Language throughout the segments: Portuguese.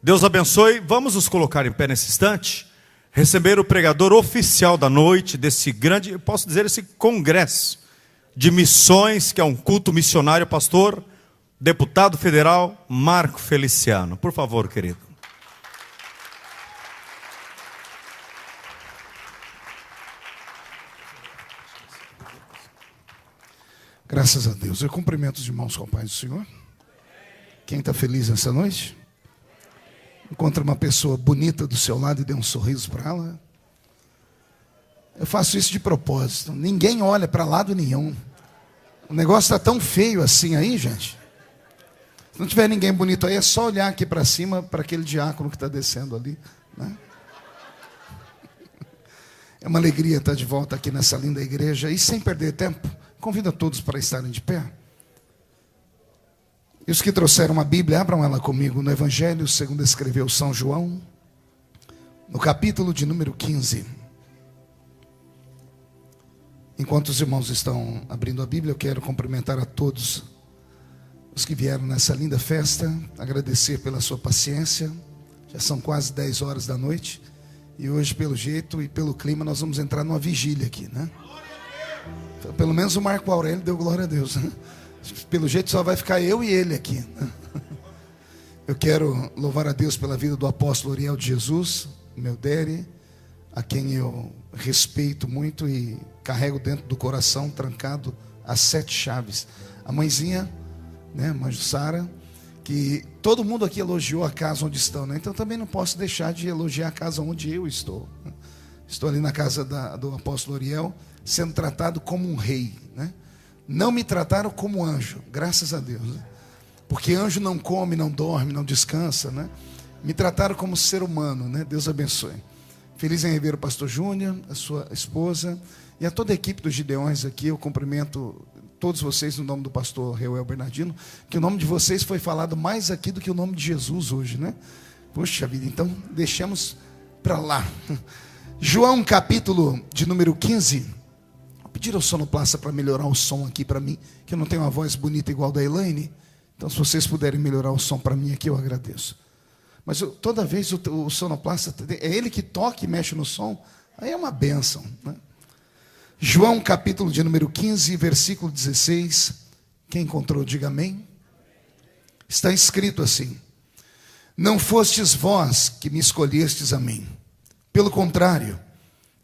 Deus abençoe. Vamos nos colocar em pé nesse instante, receber o pregador oficial da noite desse grande, eu posso dizer, esse congresso de missões, que é um culto missionário, pastor, deputado federal, Marco Feliciano. Por favor, querido. Graças a Deus. Eu cumprimento os irmãos com a paz do Senhor. Quem está feliz nessa noite? Encontra uma pessoa bonita do seu lado e dê um sorriso para ela. Eu faço isso de propósito. Ninguém olha para lado nenhum. O negócio está tão feio assim aí, gente. Se não tiver ninguém bonito aí, é só olhar aqui para cima, para aquele diácono que está descendo ali, né? É uma alegria estar de volta aqui nessa linda igreja. E sem perder tempo, convido a todos para estarem de pé. E os que trouxeram uma Bíblia, abram ela comigo no Evangelho segundo escreveu São João, no capítulo de número 15. Enquanto os irmãos estão abrindo a Bíblia, eu quero cumprimentar a todos os que vieram nessa linda festa, agradecer pela sua paciência. Já são quase 10 horas da noite, e hoje, pelo jeito e pelo clima, nós vamos entrar numa vigília aqui, né? Então, pelo menos o Marco Aurélio deu glória a Deus, né? Pelo jeito só vai ficar eu e ele aqui, né? Eu quero louvar a Deus pela vida do apóstolo Uriel de Jesus, meu Dere, a quem eu respeito muito e carrego dentro do coração, trancado as 7 chaves. A mãezinha, né, mãe Sara, que todo mundo aqui elogiou a casa onde estão, né? Então também não posso deixar de elogiar a casa onde eu estou. Estou ali na casa do apóstolo Uriel, sendo tratado como um rei, né? Não me trataram como anjo, graças a Deus, né? Porque anjo não come, não dorme, não descansa, né? Me trataram como ser humano, né? Deus abençoe. Feliz em rever o pastor Júnior, a sua esposa e a toda a equipe dos Gideões aqui. Eu cumprimento todos vocês no nome do pastor Reuel Bernardino, que o nome de vocês foi falado mais aqui do que o nome de Jesus hoje, né? Poxa vida, então deixamos para lá. João capítulo de número 15. Vou pedir ao sonoplasta para melhorar o som aqui para mim, que eu não tenho uma voz bonita igual da Elaine. Então se vocês puderem melhorar o som para mim aqui, eu agradeço. Mas toda vez o sonoplasta, é ele que toca e mexe no som, aí é uma bênção, né? João capítulo de número 15, versículo 16. Quem encontrou, diga amém. Está escrito assim: não fostes vós que me escolhestes a mim, pelo contrário,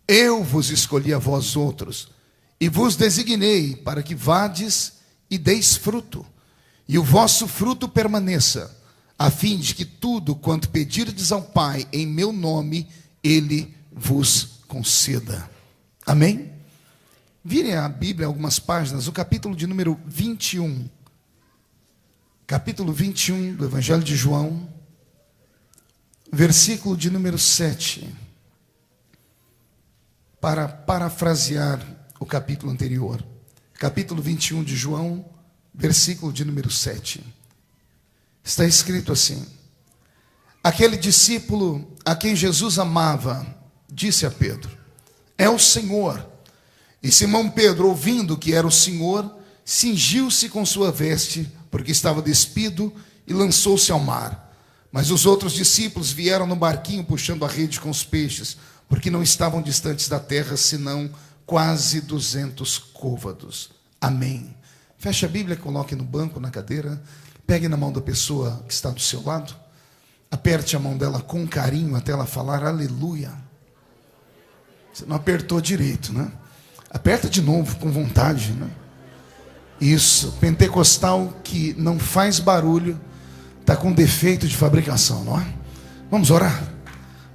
eu vos escolhi a vós outros, e vos designei para que vades e deis fruto, e o vosso fruto permaneça, a fim de que tudo quanto pedirdes ao Pai em meu nome, Ele vos conceda. Amém? Virem a Bíblia algumas páginas, o capítulo de número 21. Capítulo 21 do Evangelho de João, versículo de número 7. Para parafrasear o capítulo anterior. Capítulo 21 de João, versículo de número 7. Está escrito assim: aquele discípulo a quem Jesus amava, disse a Pedro: é o Senhor. E Simão Pedro, ouvindo que era o Senhor, cingiu-se com sua veste, porque estava despido, e lançou-se ao mar. Mas os outros discípulos vieram no barquinho puxando a rede com os peixes, porque não estavam distantes da terra, senão quase 200 côvados. Amém. Feche a Bíblia, coloque no banco, na cadeira, pegue na mão da pessoa que está do seu lado, aperte a mão dela com carinho até ela falar aleluia. Você não apertou direito, né? Aperta de novo, com vontade, né? Isso, pentecostal que não faz barulho, está com defeito de fabricação, não é? Vamos orar?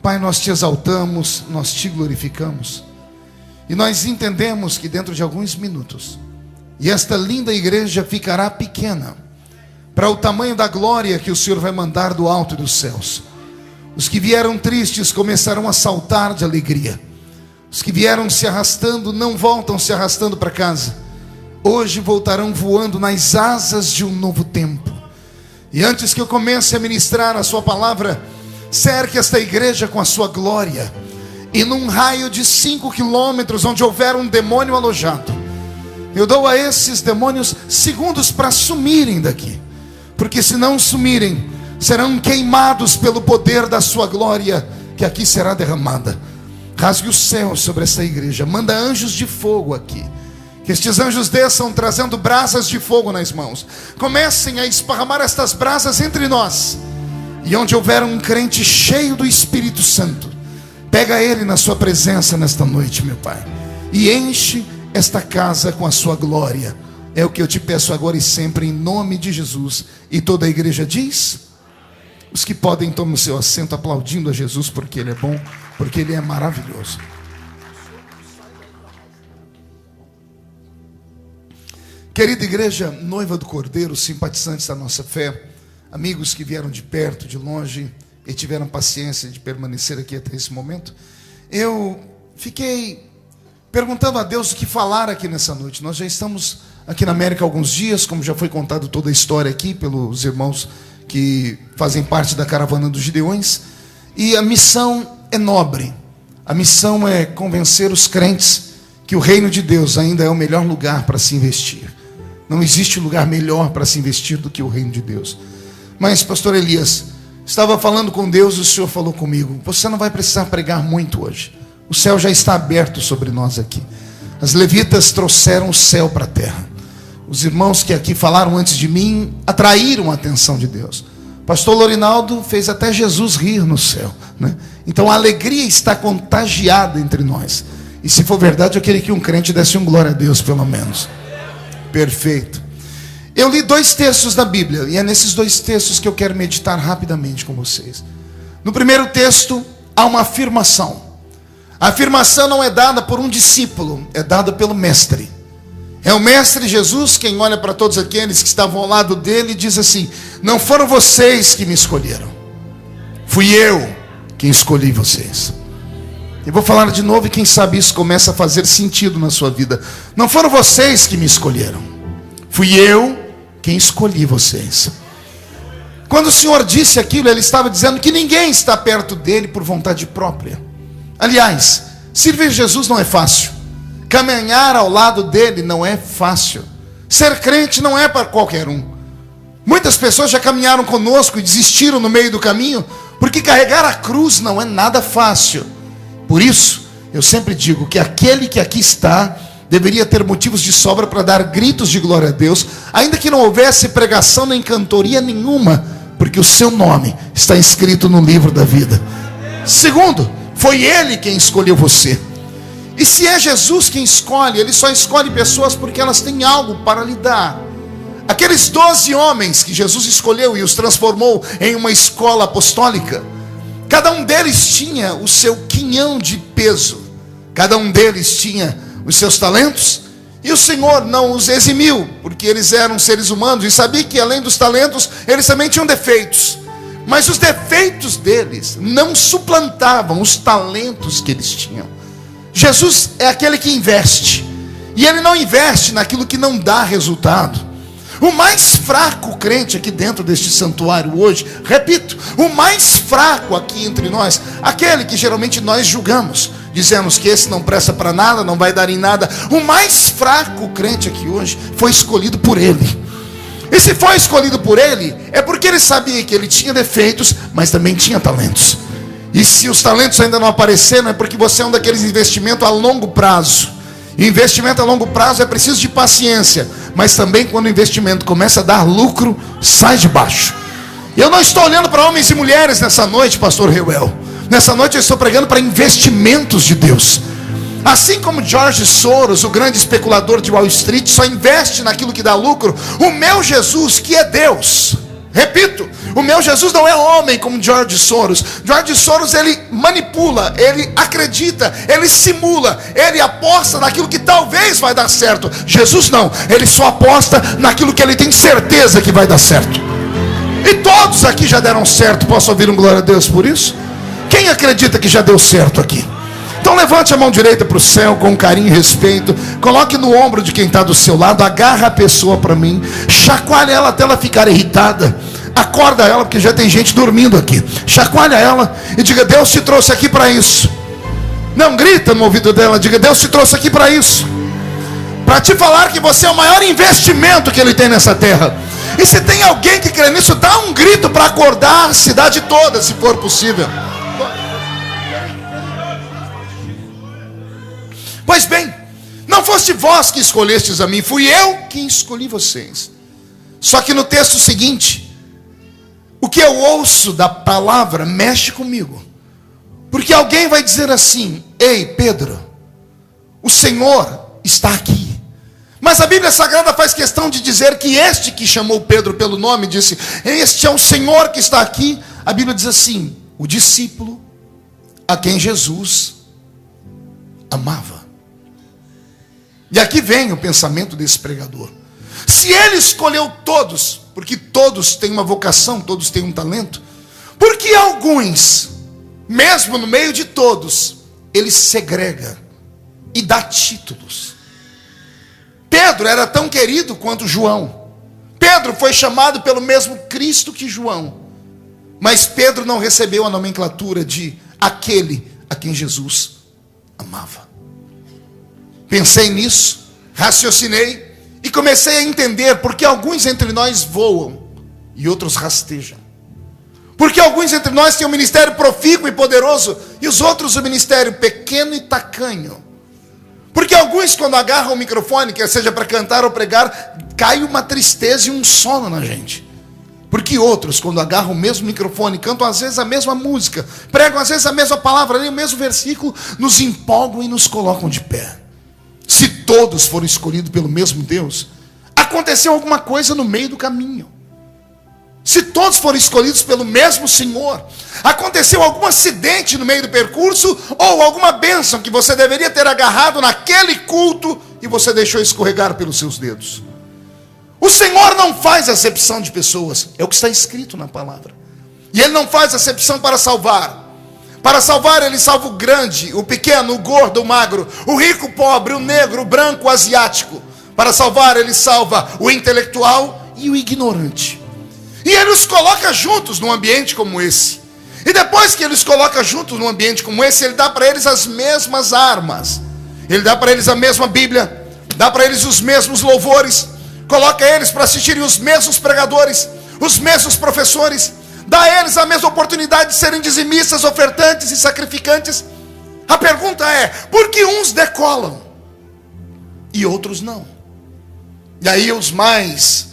Pai, nós te exaltamos, nós te glorificamos, e nós entendemos que dentro de alguns minutos, e esta linda igreja ficará pequena, para o tamanho da glória que o Senhor vai mandar do alto dos céus. Os que vieram tristes começarão a saltar de alegria. Os que vieram se arrastando não voltam se arrastando para casa. Hoje voltarão voando nas asas de um novo tempo. E antes que eu comece a ministrar a sua palavra, cerque esta igreja com a sua glória. E num raio de 5 quilômetros, onde houver um demônio alojado, eu dou a esses demônios segundos para sumirem daqui. Porque se não sumirem, serão queimados pelo poder da sua glória, que aqui será derramada. Rasgue o céu sobre essa igreja, manda anjos de fogo aqui, que estes anjos desçam trazendo brasas de fogo nas mãos, comecem a esparramar estas brasas entre nós, e onde houver um crente cheio do Espírito Santo, pega ele na sua presença nesta noite, meu Pai, e enche esta casa com a sua glória. É o que eu te peço agora e sempre, em nome de Jesus. E toda a igreja diz: os que podem, tomem o seu assento aplaudindo a Jesus, porque Ele é bom, porque Ele é maravilhoso. Querida igreja, noiva do Cordeiro, simpatizantes da nossa fé, amigos que vieram de perto, de longe e tiveram paciência de permanecer aqui até esse momento, eu fiquei perguntando a Deus o que falar aqui nessa noite. Nós já estamos aqui na América há alguns dias, como já foi contado toda a história aqui pelos irmãos que fazem parte da caravana dos Gideões, e a missão é nobre. A missão é convencer os crentes que o reino de Deus ainda é o melhor lugar para se investir. Não existe lugar melhor para se investir do que o reino de Deus. Mas, pastor Elias, estava falando com Deus e o Senhor falou comigo: você não vai precisar pregar muito hoje. O céu já está aberto sobre nós aqui. As levitas trouxeram o céu para a terra. Os irmãos que aqui falaram antes de mim atraíram a atenção de Deus. Pastor Lorinaldo fez até Jesus rir no céu, né? Então a alegria está contagiada entre nós. E se for verdade, eu queria que um crente desse um glória a Deus, pelo menos. Perfeito. Eu li 2 textos da Bíblia, e é nesses 2 textos que eu quero meditar rapidamente com vocês. No primeiro texto, há uma afirmação. A afirmação não é dada por um discípulo, é dada pelo mestre. É o mestre Jesus quem olha para todos aqueles que estavam ao lado dele e diz assim: não foram vocês que me escolheram, fui eu quem escolhi vocês. Eu vou falar de novo e quem sabe isso começa a fazer sentido na sua vida. Não foram vocês que me escolheram, fui eu quem escolhi vocês. Quando o Senhor disse aquilo, Ele estava dizendo que ninguém está perto dele por vontade própria. Aliás, servir Jesus não é fácil. Caminhar ao lado dele não é fácil. Ser crente não é para qualquer um. Muitas pessoas já caminharam conosco e desistiram no meio do caminho, porque carregar a cruz não é nada fácil. Por isso, eu sempre digo que aquele que aqui está deveria ter motivos de sobra para dar gritos de glória a Deus, ainda que não houvesse pregação nem cantoria nenhuma, porque o seu nome está escrito no livro da vida. Segundo, foi Ele quem escolheu você. E se é Jesus quem escolhe, Ele só escolhe pessoas porque elas têm algo para lhe dar. Aqueles 12 homens que Jesus escolheu e os transformou em uma escola apostólica, cada um deles tinha o seu quinhão de peso, cada um deles tinha os seus talentos, e o Senhor não os eximiu, porque eles eram seres humanos e sabia que além dos talentos, eles também tinham defeitos. Mas os defeitos deles não suplantavam os talentos que eles tinham. Jesus é aquele que investe, e Ele não investe naquilo que não dá resultado. O mais fraco crente aqui dentro deste santuário hoje, repito, o mais fraco aqui entre nós, aquele que geralmente nós julgamos, dizemos que esse não presta para nada, não vai dar em nada. O mais fraco crente aqui hoje foi escolhido por Ele. E se foi escolhido por Ele, é porque Ele sabia que ele tinha defeitos, mas também tinha talentos. E se os talentos ainda não apareceram, é porque você é um daqueles investimentos a longo prazo. E investimento a longo prazo é preciso de paciência, mas também quando o investimento começa a dar lucro, sai de baixo. Eu não estou olhando para homens e mulheres nessa noite, pastor Reuel. Nessa noite eu estou pregando para investimentos de Deus. Assim como George Soros, o grande especulador de Wall Street, só investe naquilo que dá lucro, o meu Jesus, que é Deus, repito, o meu Jesus não é homem como George Soros. George Soros, ele manipula, ele acredita, ele simula, ele aposta naquilo que talvez vai dar certo. Jesus não, ele só aposta naquilo que ele tem certeza que vai dar certo. E todos aqui já deram certo. Posso ouvir um glória a Deus por isso? Quem acredita que já deu certo aqui? Então levante a mão direita para o céu com carinho e respeito. Coloque no ombro de quem está do seu lado. Agarra a pessoa para mim. Chacoalha ela até ela ficar irritada. Acorda ela, porque já tem gente dormindo aqui. Chacoalha ela e diga: Deus te trouxe aqui para isso. Não, grita no ouvido dela. Diga: Deus te trouxe aqui para isso, para te falar que você é o maior investimento que Ele tem nessa terra. E se tem alguém que crê nisso, dá um grito para acordar a cidade toda, se for possível. Pois bem, não foste vós que escolhestes a mim, fui eu que escolhi vocês. Só que no texto seguinte, o que eu ouço da palavra mexe comigo. Porque alguém vai dizer assim: ei, Pedro, o Senhor está aqui. Mas a Bíblia Sagrada faz questão de dizer que este que chamou Pedro pelo nome, disse: este é o Senhor que está aqui. A Bíblia diz assim: o discípulo a quem Jesus amava. E aqui vem o pensamento desse pregador. Se ele escolheu todos, porque todos têm uma vocação, todos têm um talento, por que alguns, mesmo no meio de todos, ele segrega e dá títulos? Pedro era tão querido quanto João. Pedro foi chamado pelo mesmo Cristo que João. Mas Pedro não recebeu a nomenclatura de aquele a quem Jesus amava. Pensei nisso, raciocinei e comecei a entender porque alguns entre nós voam e outros rastejam. Porque alguns entre nós têm um ministério profícuo e poderoso e os outros um ministério pequeno e tacanho. Porque alguns, quando agarram o microfone, quer seja para cantar ou pregar, cai uma tristeza e um sono na gente. Porque outros, quando agarram o mesmo microfone, cantam às vezes a mesma música, pregam às vezes a mesma palavra, leem o mesmo versículo, nos empolgam e nos colocam de pé. Se todos foram escolhidos pelo mesmo Deus, aconteceu alguma coisa no meio do caminho. Se todos foram escolhidos pelo mesmo Senhor, aconteceu algum acidente no meio do percurso, ou alguma bênção que você deveria ter agarrado naquele culto, e você deixou escorregar pelos seus dedos. O Senhor não faz acepção de pessoas, é o que está escrito na palavra. E Ele não faz acepção para salvar. Para salvar, Ele salva o grande, o pequeno, o gordo, o magro, o rico, o pobre, o negro, o branco, o asiático. Para salvar, Ele salva o intelectual e o ignorante. E Ele os coloca juntos num ambiente como esse. E depois que Ele os coloca juntos num ambiente como esse, Ele dá para eles as mesmas armas. Ele dá para eles a mesma Bíblia, dá para eles os mesmos louvores, coloca eles para assistirem os mesmos pregadores, os mesmos professores, dá a eles a mesma oportunidade de serem dizimistas, ofertantes e sacrificantes. A pergunta é: por que uns decolam e outros não? E aí os mais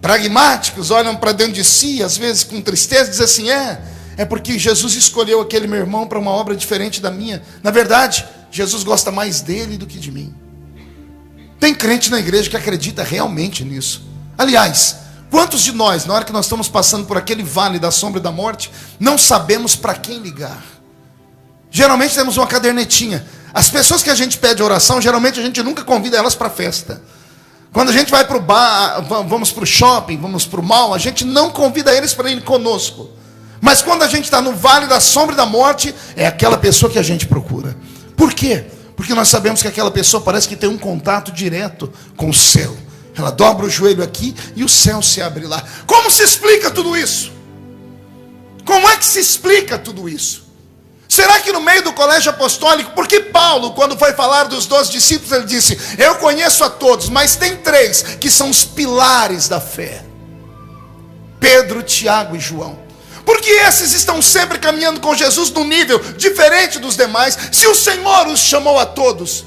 pragmáticos olham para dentro de si, às vezes com tristeza, e dizem assim: é porque Jesus escolheu aquele meu irmão para uma obra diferente da minha. Na verdade, Jesus gosta mais dele do que de mim. Tem crente na igreja que acredita realmente nisso. Aliás, quantos de nós, na hora que nós estamos passando por aquele vale da sombra e da morte, não sabemos para quem ligar? Geralmente temos uma cadernetinha. As pessoas que a gente pede oração, geralmente a gente nunca convida elas para a festa. Quando a gente vai para o bar, vamos para o shopping, vamos para o mall, a gente não convida eles para ir conosco. Mas quando a gente está no vale da sombra e da morte, é aquela pessoa que a gente procura. Por quê? Porque nós sabemos que aquela pessoa parece que tem um contato direto com o céu. Ela dobra o joelho aqui e o céu se abre lá. Como se explica tudo isso? Como é que se explica tudo isso? Será que no meio do colégio apostólico, porque Paulo, quando foi falar dos 12 discípulos, ele disse: eu conheço a todos, mas tem 3 que são os pilares da fé: Pedro, Tiago e João. Porque esses estão sempre caminhando com Jesus num nível diferente dos demais. Se o Senhor os chamou a todos,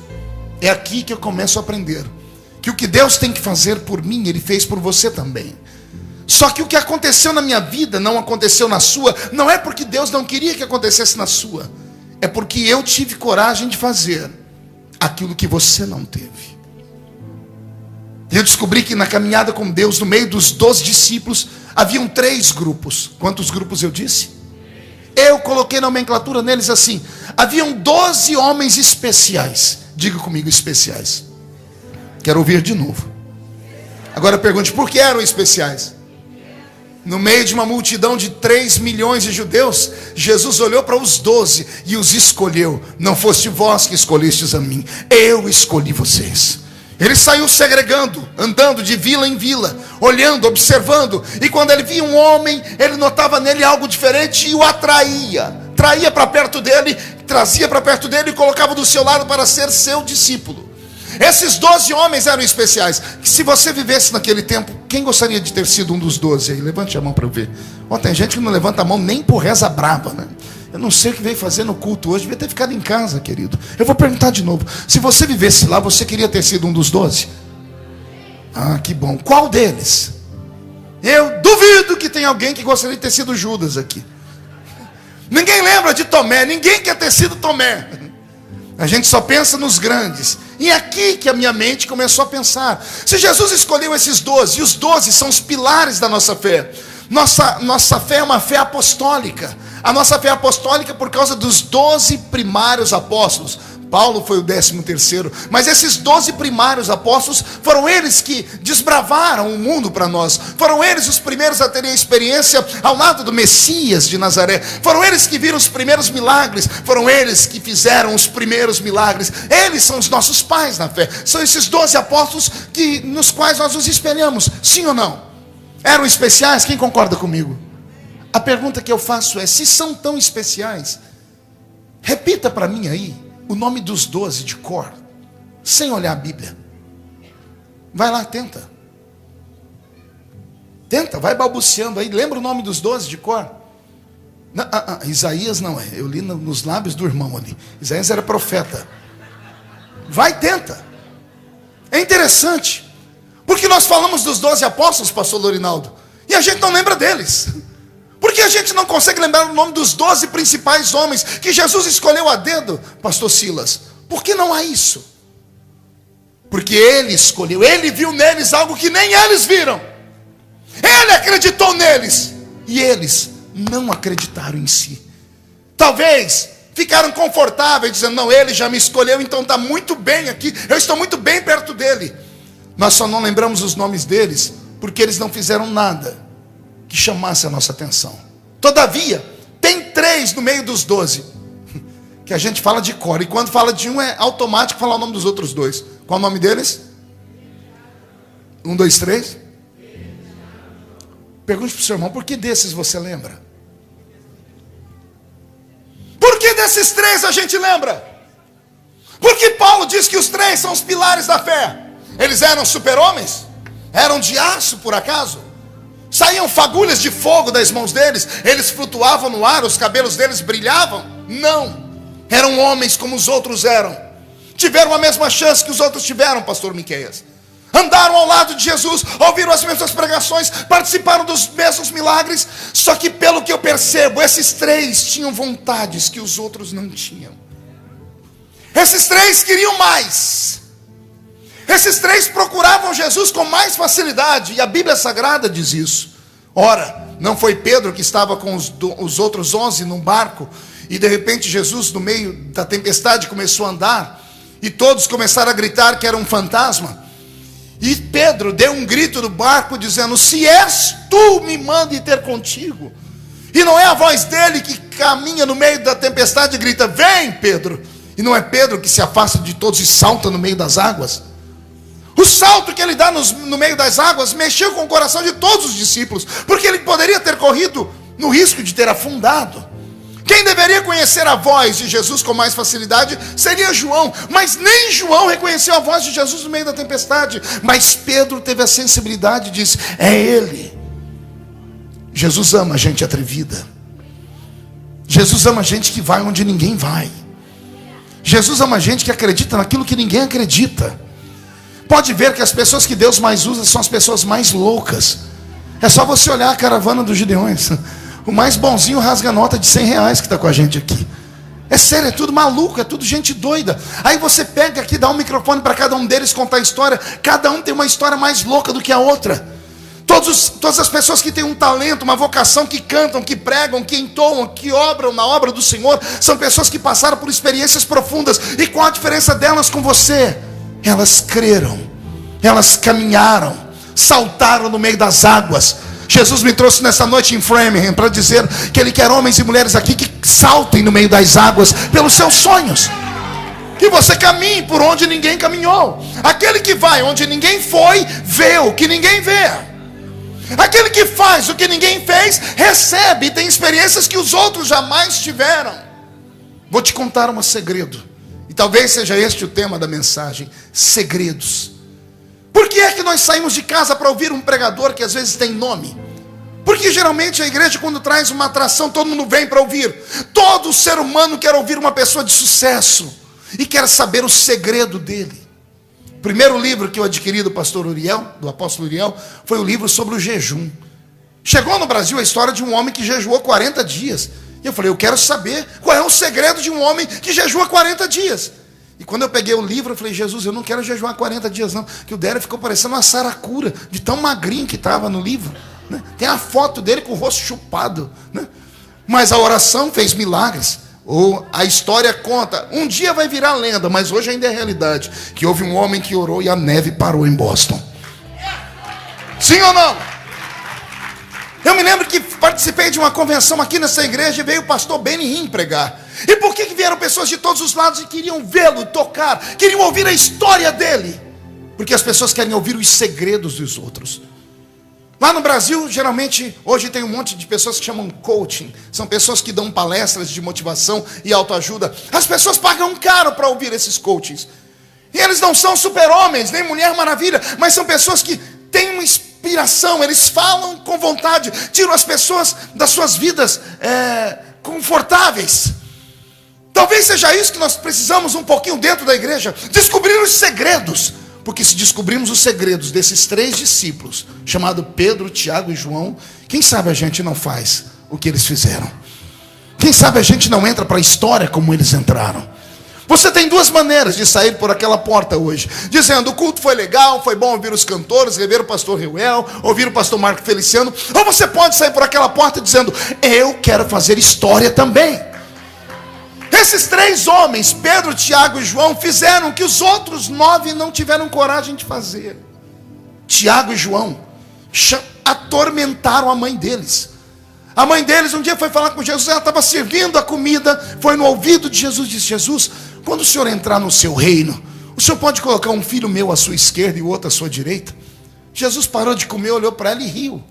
é aqui que eu começo a aprender que o que Deus tem que fazer por mim, Ele fez por você também. Só que o que aconteceu na minha vida não aconteceu na sua. Não é porque Deus não queria que acontecesse na sua, é porque eu tive coragem de fazer aquilo que você não teve. Eu descobri que na caminhada com Deus, no meio dos 12 discípulos, haviam 3 grupos. Quantos grupos eu disse? Eu coloquei nomenclatura neles assim: haviam 12 homens especiais. Diga comigo, especiais. Quero ouvir de novo. Agora pergunte: por que eram especiais? No meio de uma multidão de 3 milhões de judeus, Jesus olhou para os 12 e os escolheu. Não foste vós que escolhestes a mim, eu escolhi vocês. Ele saiu segregando, andando de vila em vila, olhando, observando. E quando ele via um homem, ele notava nele algo diferente e o atraía. Traía para perto dele, trazia para perto dele e colocava do seu lado para ser seu discípulo. Esses 12 homens eram especiais. Se você vivesse naquele tempo, quem gostaria de ter sido um dos 12 aí? Levante a mão para eu ver. Tem gente que não levanta a mão nem por reza brava, né? Eu não sei o que veio fazer no culto hoje. Devia ter ficado em casa, querido. Eu vou perguntar de novo. Se você vivesse lá, você queria ter sido um dos 12? Ah, que bom. Qual deles? Eu duvido que tenha alguém que gostaria de ter sido Judas aqui. Ninguém lembra de Tomé. Ninguém quer ter sido Tomé. A gente só pensa nos grandes. E é aqui que a minha mente começou a pensar. Se Jesus escolheu esses 12, e os 12 são os pilares da nossa fé. Nossa fé é uma fé apostólica. A nossa fé é apostólica por causa dos 12 primários apóstolos. Paulo foi o 13º, mas esses 12 primários apóstolos foram eles que desbravaram o mundo para nós. Foram eles os primeiros a terem a experiência ao lado do Messias de Nazaré. Foram eles que viram os primeiros milagres. Foram eles que fizeram os primeiros milagres. Eles são os nossos pais na fé. São esses 12 apóstolos nos quais nós nos espelhamos. Sim ou não? Eram especiais? Quem concorda comigo? A pergunta que eu faço é: se são tão especiais, repita para mim aí o nome dos 12 de cor, sem olhar a Bíblia. Vai lá, tenta. Tenta, vai balbuciando aí. Lembra o nome dos 12 de cor? Não, Isaías não é. Eu li nos lábios do irmão ali. Isaías era profeta. Vai, tenta. É interessante, porque nós falamos dos 12 apóstolos, pastor Lorinaldo, e a gente não lembra deles. Porque a gente não consegue lembrar o nome dos 12 principais homens que Jesus escolheu a dedo, pastor Silas. Por que não há isso? Porque ele escolheu, ele viu neles algo que nem eles viram. Ele acreditou neles e eles não acreditaram em si. Talvez ficaram confortáveis dizendo: não, ele já me escolheu, então está muito bem aqui, eu estou muito bem perto dele. Nós só não lembramos os nomes deles porque eles não fizeram nada que chamasse a nossa atenção. Todavia, tem 3 no meio dos 12 que a gente fala de cor, e quando fala de um é automático falar o nome dos outros 2. Qual o nome deles? 1, 2, 3. Pergunte para o seu irmão: por que desses você lembra? Por que desses 3 a gente lembra? Porque Paulo diz que os 3 são os pilares da fé. Eles eram super-homens? Eram de aço, por acaso? Saíam fagulhas de fogo das mãos deles? Eles flutuavam no ar, os cabelos deles brilhavam? Não. Eram homens como os outros eram. Tiveram a mesma chance que os outros tiveram, pastor Miqueias. Andaram ao lado de Jesus, ouviram as mesmas pregações, participaram dos mesmos milagres. Só que, pelo que eu percebo, esses 3 tinham vontades que os outros não tinham. Esses 3 queriam mais. Esses 3 procuravam Jesus com mais facilidade, e a Bíblia Sagrada diz isso. Ora, não foi Pedro que estava com os outros 11 num barco, e de repente Jesus, no meio da tempestade, começou a andar, e todos começaram a gritar que era um fantasma. E Pedro deu um grito no barco dizendo: se és tu, me mande ter contigo. E não é a voz dele que caminha no meio da tempestade e grita: vem, Pedro. E não é Pedro que se afasta de todos e salta no meio das águas. O salto que ele dá no meio das águas mexeu com o coração de todos os discípulos, porque ele poderia ter corrido no risco de ter afundado. Quem deveria conhecer a voz de Jesus com mais facilidade seria João, mas nem João reconheceu a voz de Jesus no meio da tempestade. Mas Pedro teve a sensibilidade e disse: é ele. Jesus ama a gente atrevida. Jesus ama a gente que vai onde ninguém vai. Jesus ama a gente que acredita naquilo que ninguém acredita. Pode ver que as pessoas que Deus mais usa são as pessoas mais loucas. É só você olhar a caravana dos Gideões. O mais bonzinho rasga nota de R$100 que está com a gente aqui. É sério, é tudo maluco, é tudo gente doida. Aí você pega aqui, dá um microfone para cada um deles contar a história. Cada um tem uma história mais louca do que a outra. Todas as pessoas que têm um talento, uma vocação, que cantam, que pregam, que entoam, que obram na obra do Senhor, são pessoas que passaram por experiências profundas. E qual a diferença delas com você? Elas creram, elas caminharam, saltaram no meio das águas. Jesus me trouxe nessa noite em Framingham para dizer que Ele quer homens e mulheres aqui que saltem no meio das águas pelos seus sonhos. Que você caminhe por onde ninguém caminhou. Aquele que vai onde ninguém foi, vê o que ninguém vê. Aquele que faz o que ninguém fez, recebe e tem experiências que os outros jamais tiveram. Vou te contar um segredo. talvez seja este o tema da mensagem: segredos. Por que é que nós saímos de casa para ouvir um pregador que às vezes tem nome? Porque geralmente a igreja, quando traz uma atração, todo mundo vem para ouvir. Todo ser humano quer ouvir uma pessoa de sucesso e quer saber o segredo dele. O primeiro livro que eu adquiri do pastor Uriel, do apóstolo Uriel, foi o livro sobre o jejum. Chegou no Brasil a história de um homem que jejuou 40 dias. E eu falei, eu quero saber qual é o segredo de um homem que jejua 40 dias. E quando eu peguei o livro, eu falei, Jesus, eu não quero jejuar 40 dias não. Que o Délio ficou parecendo uma saracura, de tão magrinho que estava no livro, né? Tem a foto dele com o rosto chupado, né? Mas a oração fez milagres. Ou a história conta, um dia vai virar lenda, mas hoje ainda é realidade, que houve um homem que orou e a neve parou em Boston. Sim ou não? Eu me lembro que participei de uma convenção aqui nessa igreja e veio o pastor Benny Hinn pregar. E por que vieram pessoas de todos os lados e queriam vê-lo, tocar, queriam ouvir a história dele? Porque as pessoas querem ouvir os segredos dos outros. Lá no Brasil, geralmente, hoje tem um monte de pessoas que chamam coaching. São pessoas que dão palestras de motivação e autoajuda. As pessoas pagam caro para ouvir esses coachings. E eles não são super-homens, nem Mulher Maravilha, mas são pessoas que têm uma inspiração. Eles falam com vontade, tiram as pessoas das suas vidas confortáveis. Talvez seja isso que nós precisamos um pouquinho dentro da igreja. Descobrir os segredos. Porque se descobrirmos os segredos desses 3 discípulos, chamado Pedro, Tiago e João, quem sabe a gente não faz o que eles fizeram? Quem sabe a gente não entra para a história como eles entraram? Você tem 2 maneiras de sair por aquela porta hoje, dizendo, o culto foi legal, foi bom ouvir os cantores, rever o pastor Reuel, ouvir o pastor Marco Feliciano. Ou você pode sair por aquela porta dizendo, eu quero fazer história também. Esses 3 homens, Pedro, Tiago e João, fizeram o que os outros 9 não tiveram coragem de fazer. Tiago e João atormentaram a mãe deles. A mãe deles um dia foi falar com Jesus, ela estava servindo a comida, foi no ouvido de Jesus e disse, Jesus, quando o senhor entrar no seu reino, o senhor pode colocar um filho meu à sua esquerda e o outro à sua direita? Jesus parou de comer, olhou para ela e riu.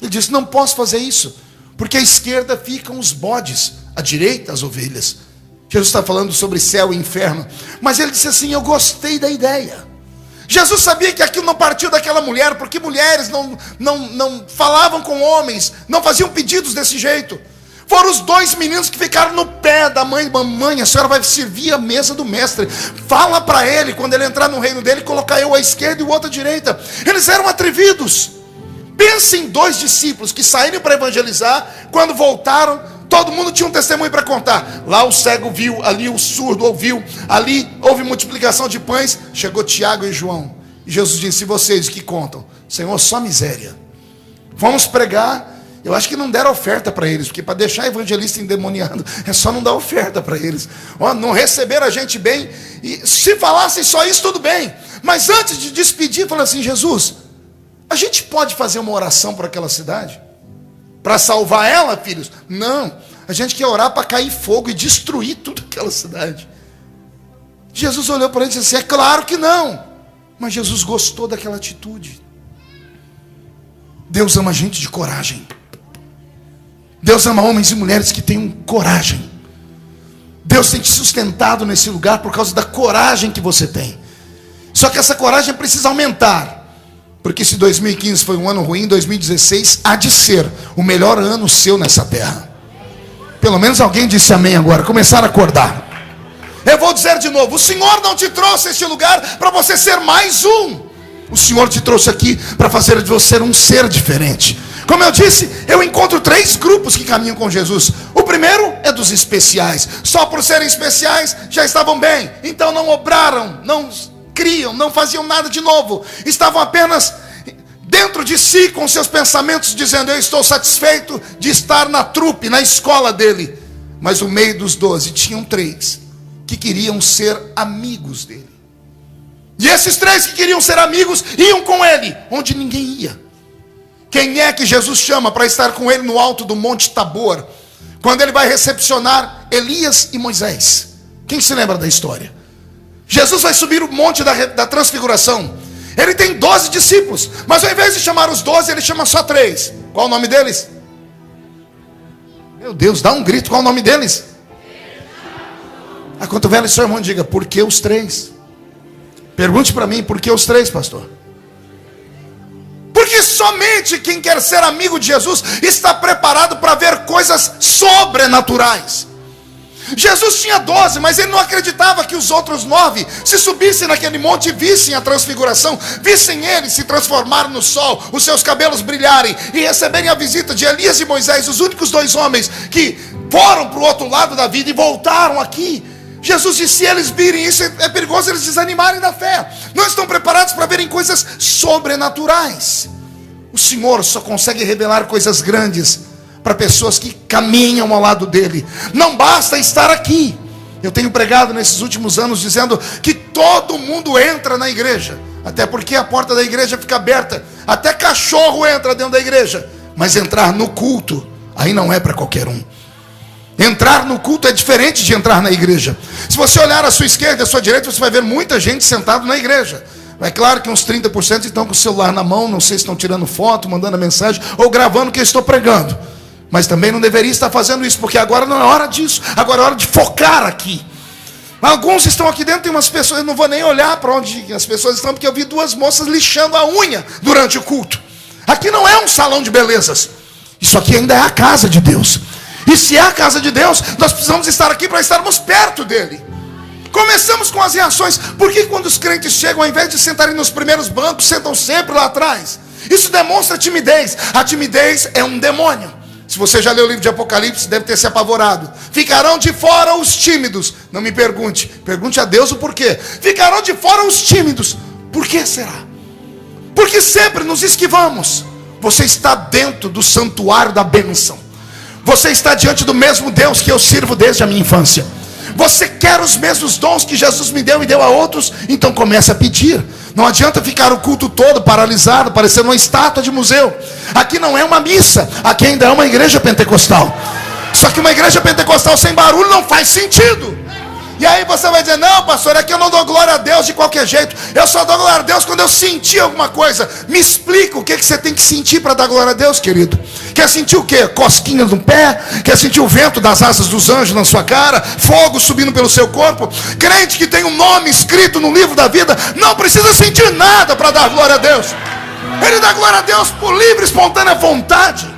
Ele disse, não posso fazer isso, porque à esquerda ficam os bodes, à direita as ovelhas. Jesus está falando sobre céu e inferno. Mas ele disse assim, eu gostei da ideia. Jesus sabia que aquilo não partiu daquela mulher, porque mulheres não falavam com homens, não faziam pedidos desse jeito. Foram os 2 meninos que ficaram no pé da mãe. Mamãe, a senhora vai servir a mesa do mestre. Fala para ele, quando ele entrar no reino dele, colocar eu à esquerda e o outro à direita. Eles eram atrevidos. Pense em 2 discípulos que saíram para evangelizar, quando voltaram, todo mundo tinha um testemunho para contar. Lá o cego viu, ali o surdo ouviu, ali houve multiplicação de pães. Chegou Tiago e João. E Jesus disse, e vocês que contam? Senhor, só miséria. Vamos pregar. Eu acho que não deram oferta para eles, porque para deixar evangelista endemoniado, é só não dar oferta para eles. Não receberam a gente bem. E se falassem só isso, tudo bem. Mas antes de despedir, fala assim, Jesus, a gente pode fazer uma oração para aquela cidade? Para salvar ela, filhos? Não, a gente quer orar para cair fogo e destruir tudo aquela cidade. Jesus olhou para ele e disse assim, é claro que não. Mas Jesus gostou daquela atitude. Deus ama gente de coragem. Deus ama homens e mulheres que tenham coragem. Deus tem te sustentado nesse lugar por causa da coragem que você tem. Só que essa coragem precisa aumentar. Porque se 2015 foi um ano ruim, 2016 há de ser o melhor ano seu nessa terra. Pelo menos alguém disse amém agora. Começaram a acordar. Eu vou dizer de novo, o Senhor não te trouxe a este lugar para você ser mais um. O Senhor te trouxe aqui para fazer de você um ser diferente. Como eu disse, eu encontro 3 grupos que caminham com Jesus. O primeiro é dos especiais. Só por serem especiais já estavam bem. Então não obraram, não criam, não faziam nada de novo. Estavam apenas dentro de si com seus pensamentos dizendo, eu estou satisfeito de estar na trupe, na escola dele. Mas no meio dos 12 tinham 3 que queriam ser amigos dele. E esses 3 que queriam ser amigos iam com ele onde ninguém ia. Quem é que Jesus chama para estar com ele no alto do Monte Tabor, quando ele vai recepcionar Elias e Moisés? Quem se lembra da história? Jesus vai subir o monte da transfiguração. Ele tem 12 discípulos, mas ao invés de chamar os 12, ele chama só 3. Qual o nome deles? Meu Deus, dá um grito, qual o nome deles? Acontevela e seu irmão, diga: por que os três? Pergunte para mim: por que os três, pastor? Porque somente quem quer ser amigo de Jesus está preparado para ver coisas sobrenaturais. Jesus tinha 12, mas ele não acreditava que os outros 9 se subissem naquele monte e vissem a transfiguração, vissem ele se transformar no sol, os seus cabelos brilharem e receberem a visita de Elias e Moisés, os únicos 2 homens que foram para o outro lado da vida e voltaram aqui. Jesus disse: se eles virem isso, é perigoso eles desanimarem da fé. Não estão preparados para verem coisas sobrenaturais. O Senhor só consegue revelar coisas grandes para pessoas que caminham ao lado dele. Não basta estar aqui. Eu tenho pregado nesses últimos anos dizendo que todo mundo entra na igreja, até porque a porta da igreja fica aberta, até cachorro entra dentro da igreja. Mas entrar no culto, aí não é para qualquer um. Entrar no culto é diferente de entrar na igreja. Se você olhar à sua esquerda e à sua direita, você vai ver muita gente sentada na igreja. É claro que uns 30% estão com o celular na mão, não sei se estão tirando foto, mandando mensagem ou gravando o que eu estou pregando. Mas também não deveria estar fazendo isso, porque agora não é hora disso. Agora é hora de focar aqui. Alguns estão aqui dentro, tem umas pessoas, eu não vou nem olhar para onde as pessoas estão, porque eu vi 2 moças lixando a unha durante o culto. Aqui não é um salão de belezas. Isso aqui ainda é a casa de Deus. E se é a casa de Deus, nós precisamos estar aqui para estarmos perto dele. Começamos com as reações. Por que quando os crentes chegam, ao invés de sentarem nos primeiros bancos, sentam sempre lá atrás? Isso demonstra timidez. A timidez é um demônio. Se você já leu o livro de Apocalipse, deve ter se apavorado. Ficarão de fora os tímidos. Não me pergunte, pergunte a Deus o porquê. Ficarão de fora os tímidos. Por que será? Porque sempre nos esquivamos. Você está dentro do santuário da bênção. Você está diante do mesmo Deus que eu sirvo desde a minha infância. Você quer os mesmos dons que Jesus me deu e deu a outros? Então comece a pedir. Não adianta ficar o culto todo paralisado, parecendo uma estátua de museu. Aqui não é uma missa, aqui ainda é uma igreja pentecostal. Só que uma igreja pentecostal sem barulho não faz sentido. E aí você vai dizer: não, pastor, é que eu não dou glória a Deus de qualquer jeito. Eu só dou glória a Deus quando eu sentir alguma coisa. Me explica o que você tem que sentir para dar glória a Deus, querido. Quer sentir o quê? Cosquinhas no pé? Quer sentir o vento das asas dos anjos na sua cara? Fogo subindo pelo seu corpo? Crente que tem um nome escrito no livro da vida não precisa sentir nada para dar glória a Deus. Ele dá glória a Deus por livre, espontânea vontade.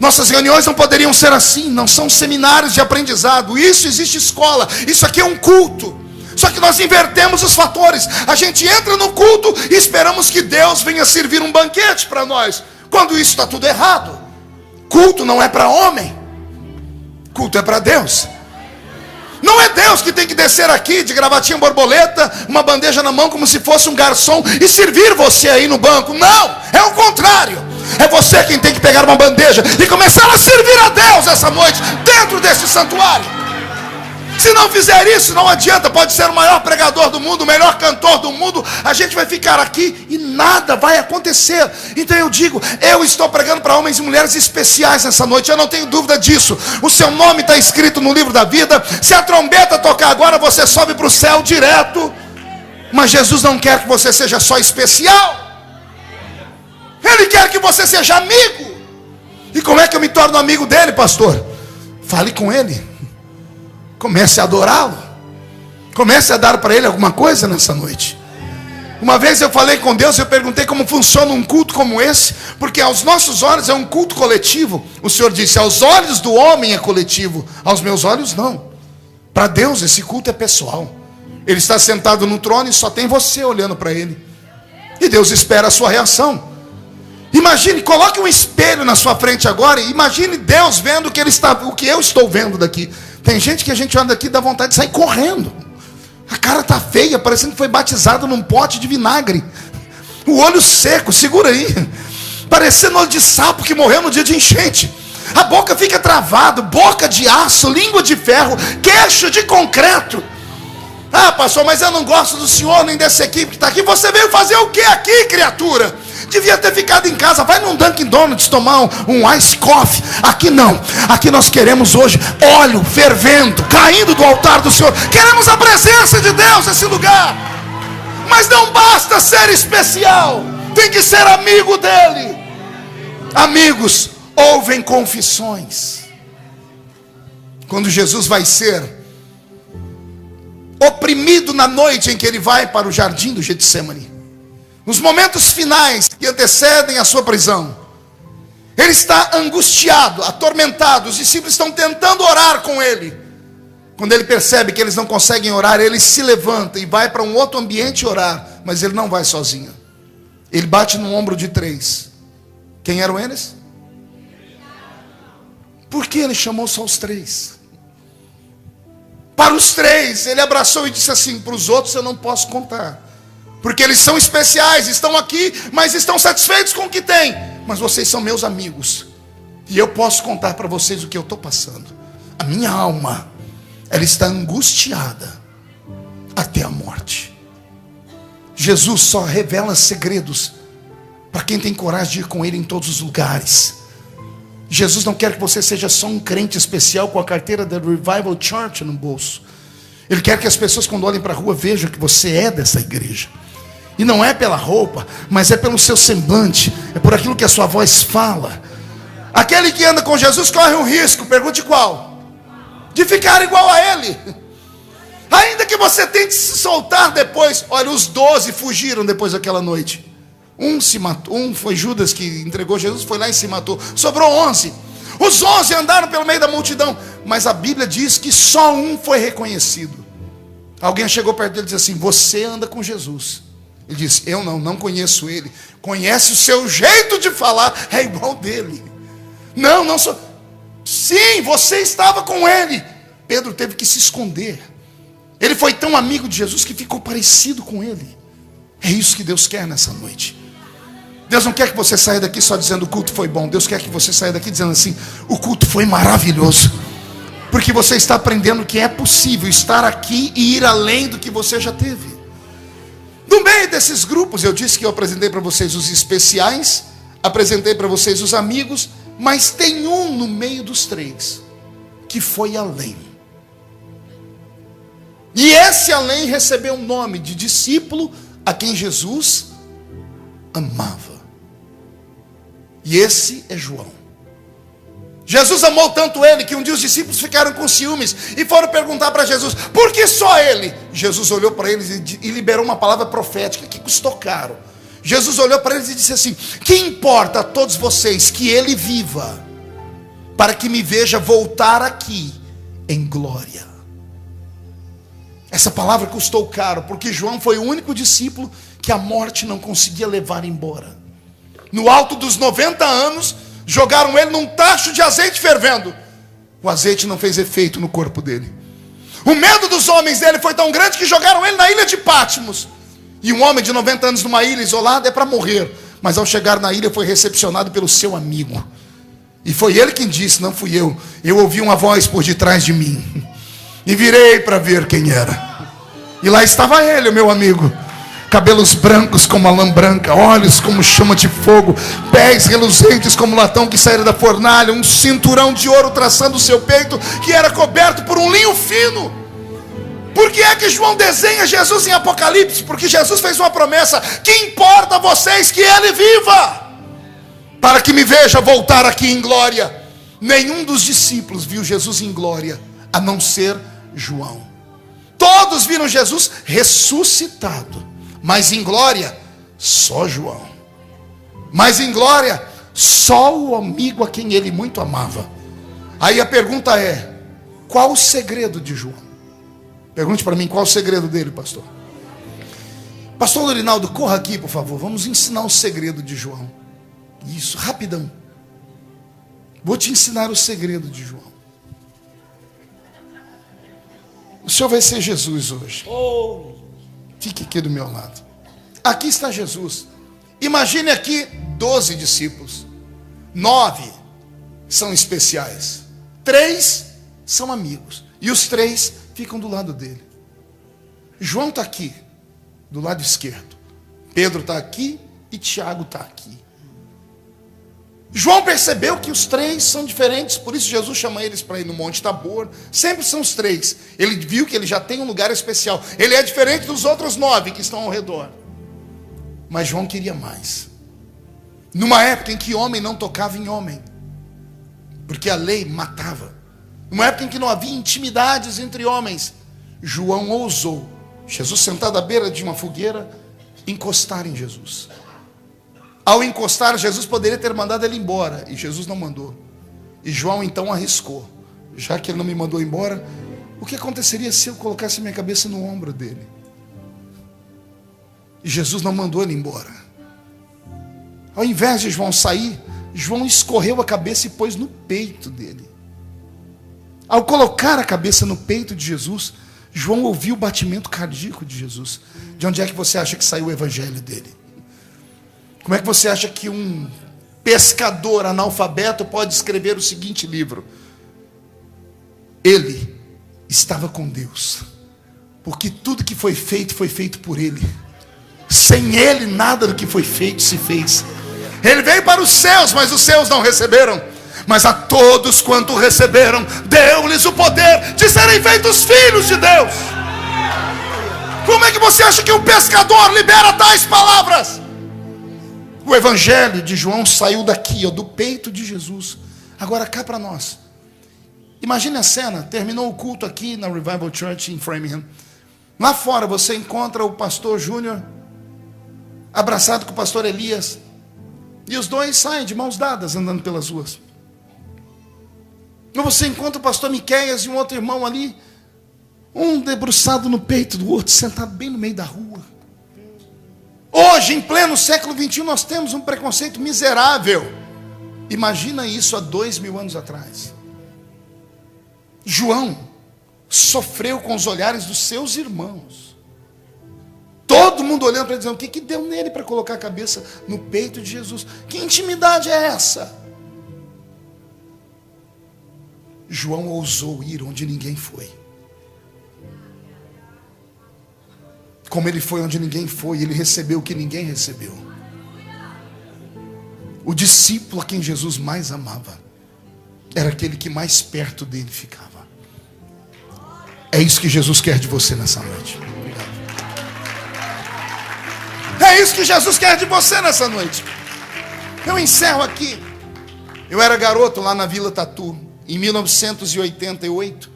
Nossas reuniões não poderiam ser assim. Não são seminários de aprendizado. Isso existe escola. Isso aqui é um culto. Só que nós invertemos os fatores. A gente entra no culto e esperamos que Deus venha servir um banquete para nós, quando isso está tudo errado. Culto não é para homem. Culto é para Deus. Não é Deus que tem que descer aqui de gravatinha borboleta, uma bandeja na mão como se fosse um garçom e servir você aí no banco. Não, é o contrário. É você quem tem que pegar uma bandeja e começar a servir a Deus essa noite, dentro desse santuário. Se não fizer isso, não adianta. Pode ser o maior pregador do mundo, o melhor cantor do mundo, a gente vai ficar aqui e nada vai acontecer. Então eu digo, eu estou pregando para homens e mulheres especiais nessa noite, eu não tenho dúvida disso. O seu nome está escrito no livro da vida. Se a trombeta tocar agora, você sobe para o céu direto. Mas Jesus não quer que você seja só especial. Ele quer que você seja amigo. E como é que eu me torno amigo dele, pastor? Fale com ele. Comece a adorá-lo. Comece a dar para ele alguma coisa nessa noite. Uma vez eu falei com Deus, eu perguntei como funciona um culto como esse, porque aos nossos olhos é um culto coletivo. O Senhor disse: aos olhos do homem é coletivo, aos meus olhos não. Para Deus esse culto é pessoal. Ele está sentado no trono e só tem você olhando para ele. E Deus espera a sua reação. Imagine, coloque um espelho na sua frente agora e imagine Deus vendo o que eu estou vendo daqui. Tem gente que a gente olha daqui e dá vontade de sair correndo. A cara está feia, parecendo que foi batizado num pote de vinagre. O olho seco, segura aí. Parecendo olho de sapo que morreu no dia de enchente. A boca fica travada, boca de aço, língua de ferro, queixo de concreto. Ah, pastor, mas eu não gosto do senhor nem dessa equipe que está aqui. Você veio fazer o que aqui, criatura? Devia ter ficado em casa. Vai num Dunkin' Donuts tomar um ice coffee. Aqui não. Aqui nós queremos hoje óleo fervendo, caindo do altar do Senhor. Queremos a presença de Deus nesse lugar. Mas não basta ser especial, tem que ser amigo dele. Amigos ouvem confissões. Quando Jesus vai ser oprimido na noite em que ele vai para o jardim do Getsemane. Nos momentos finais que antecedem a sua prisão, ele está angustiado, atormentado. Os discípulos estão tentando orar com ele. Quando ele percebe que eles não conseguem orar, ele se levanta e vai para um outro ambiente orar. Mas ele não vai sozinho. Ele bate no ombro de 3. Quem eram eles? Por que ele chamou só os 3? Para os 3, ele abraçou e disse assim: para os outros eu não posso contar, porque eles são especiais, estão aqui, mas estão satisfeitos com o que têm. Mas vocês são meus amigos, e eu posso contar para vocês o que eu estou passando. A minha alma, ela está angustiada até a morte. Jesus só revela segredos para quem tem coragem de ir com ele em todos os lugares. Jesus não quer que você seja só um crente especial com a carteira da Revival Church no bolso. Ele quer que as pessoas, quando olhem para a rua, vejam que você é dessa igreja. E não é pela roupa, mas é pelo seu semblante, é por aquilo que a sua voz fala. Aquele que anda com Jesus corre um risco, pergunte qual? De ficar igual a ele. Ainda que você tente se soltar depois. Olha, os 12 fugiram depois daquela noite. Um se matou, um foi Judas que entregou Jesus, foi lá e se matou. Sobrou 11. Os 11 andaram pelo meio da multidão, mas a Bíblia diz que só um foi reconhecido. Alguém chegou perto dele e disse assim: você anda com Jesus. Ele disse: eu não conheço ele. Conhece o seu jeito de falar, é igual dele. Não sou. Sim, você estava com ele. Pedro teve que se esconder. Ele foi tão amigo de Jesus que ficou parecido com ele. É isso que Deus quer nessa noite. Deus não quer que você saia daqui só dizendo o culto foi bom. Deus quer que você saia daqui dizendo assim: o culto foi maravilhoso. Porque você está aprendendo que é possível estar aqui e ir além do que você já teve. No meio desses grupos, eu disse que eu apresentei para vocês os especiais, apresentei para vocês os amigos, mas tem um no meio dos 3 que foi além. E esse além recebeu o nome de discípulo a quem Jesus amava. E esse é João. Jesus amou tanto ele que um dia os discípulos ficaram com ciúmes e foram perguntar para Jesus: por que só ele? Jesus olhou para eles e liberou uma palavra profética que custou caro. Jesus olhou para eles e disse assim: que importa a todos vocês que ele viva, para que me veja voltar aqui em glória. Essa palavra custou caro, porque João foi o único discípulo que a morte não conseguia levar embora. No alto dos 90 anos, jogaram ele num tacho de azeite fervendo. O azeite não fez efeito no corpo dele. O medo dos homens dele foi tão grande que jogaram ele na ilha de Patmos. E um homem de 90 anos numa ilha isolada é para morrer. Mas ao chegar na ilha foi recepcionado pelo seu amigo. E foi ele quem disse, não fui eu. Eu ouvi uma voz por detrás de mim. E virei para ver quem era. E lá estava ele, o meu amigo. Cabelos brancos como a lã branca, olhos como chama de fogo, pés reluzentes como latão que saíra da fornalha, um cinturão de ouro traçando o seu peito, que era coberto por um linho fino. Por que é que João desenha Jesus em Apocalipse? Porque Jesus fez uma promessa: que importa a vocês que ele viva, para que me veja voltar aqui em glória. Nenhum dos discípulos viu Jesus em glória, a não ser João. Todos viram Jesus ressuscitado, mas em glória, só João. Mas em glória, só o amigo a quem ele muito amava. Aí a pergunta é: qual o segredo de João? Pergunte para mim, qual o segredo dele, pastor? Pastor Lorinaldo, corra aqui, por favor. Vamos ensinar o segredo de João. Isso, rapidão. Vou te ensinar o segredo de João. O senhor vai ser Jesus hoje. Fique aqui do meu lado. Aqui está Jesus. Imagine aqui 12 discípulos. 9 são especiais. 3 são amigos. E os 3 ficam do lado dele. João está aqui, do lado esquerdo. Pedro está aqui e Tiago está aqui. João percebeu que os 3 são diferentes, por isso Jesus chama eles para ir no Monte Tabor. Sempre são os 3. Ele viu que ele já tem um lugar especial. Ele é diferente dos outros 9 que estão ao redor. Mas João queria mais. Numa época em que homem não tocava em homem, porque a lei matava. Numa época em que não havia intimidades entre homens, João ousou, Jesus sentado à beira de uma fogueira, encostar em Jesus. Ao encostar, Jesus poderia ter mandado ele embora, e Jesus não mandou. E João então arriscou. Já que ele não me mandou embora, o que aconteceria se eu colocasse minha cabeça no ombro dele? E Jesus não mandou ele embora. Ao invés de João sair, João escorreu a cabeça e pôs no peito dele. Ao colocar a cabeça no peito de Jesus, João ouviu o batimento cardíaco de Jesus. De onde é que você acha que saiu o evangelho dele? Como é que você acha que um pescador analfabeto pode escrever o seguinte livro? Ele estava com Deus, porque tudo que foi feito por ele. Sem ele nada do que foi feito se fez. Ele veio para os céus, mas os céus não receberam. Mas a todos quanto receberam, deu-lhes o poder de serem feitos filhos de Deus. Como é que você acha que um pescador libera tais palavras? O evangelho de João saiu daqui, ó, do peito de Jesus. Agora cá para nós. Imagine a cena, terminou o culto aqui na Revival Church em Framingham. Lá fora você encontra o pastor Júnior abraçado com o pastor Elias. E os dois saem de mãos dadas andando pelas ruas. Ou você encontra o pastor Miqueias e um outro irmão ali, um debruçado no peito do outro, sentado bem no meio da rua. Hoje, em pleno século XXI, nós temos um preconceito miserável. Imagina isso há 2000 anos atrás. João sofreu com os olhares dos seus irmãos. Todo mundo olhando para ele, dizendo: o que deu nele para colocar a cabeça no peito de Jesus? Que intimidade é essa? João ousou ir onde ninguém foi. Como ele foi onde ninguém foi, ele recebeu o que ninguém recebeu. O discípulo a quem Jesus mais amava era aquele que mais perto dele ficava. É isso que Jesus quer de você nessa noite. Obrigado. É isso que Jesus quer de você nessa noite. Eu encerro aqui. Eu era garoto lá na Vila Tatu. Em 1988,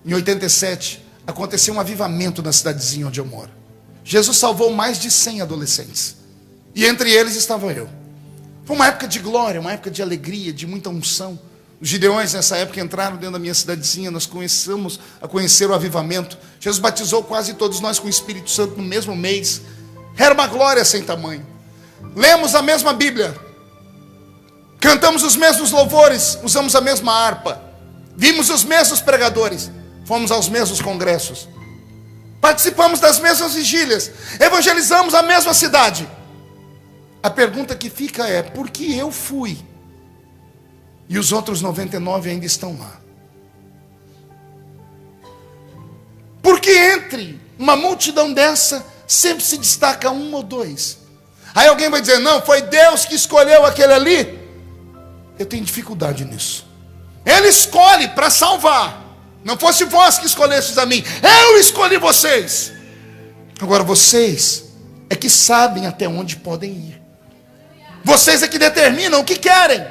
em 87, aconteceu um avivamento na cidadezinha onde eu moro. Jesus salvou mais de 100 adolescentes. E entre eles estava eu. Foi uma época de glória, uma época de alegria, de muita unção. Os gideões nessa época entraram dentro da minha cidadezinha. Nós começamos a conhecer o avivamento. Jesus batizou quase todos nós com o Espírito Santo no mesmo mês. Era uma glória sem tamanho. Lemos a mesma Bíblia. Cantamos os mesmos louvores, usamos a mesma harpa, vimos os mesmos pregadores, fomos aos mesmos congressos, participamos das mesmas vigílias, evangelizamos a mesma cidade. A pergunta que fica é: por que eu fui e os outros 99 ainda estão lá? Porque entre uma multidão dessa sempre se destaca um ou dois. Aí alguém vai dizer: não, foi Deus que escolheu aquele ali. Eu tenho dificuldade nisso. Ele escolhe para salvar. Não fosse vós que escolhestes a mim, eu escolhi vocês. Agora vocês é que sabem até onde podem ir. Vocês é que determinam o que querem.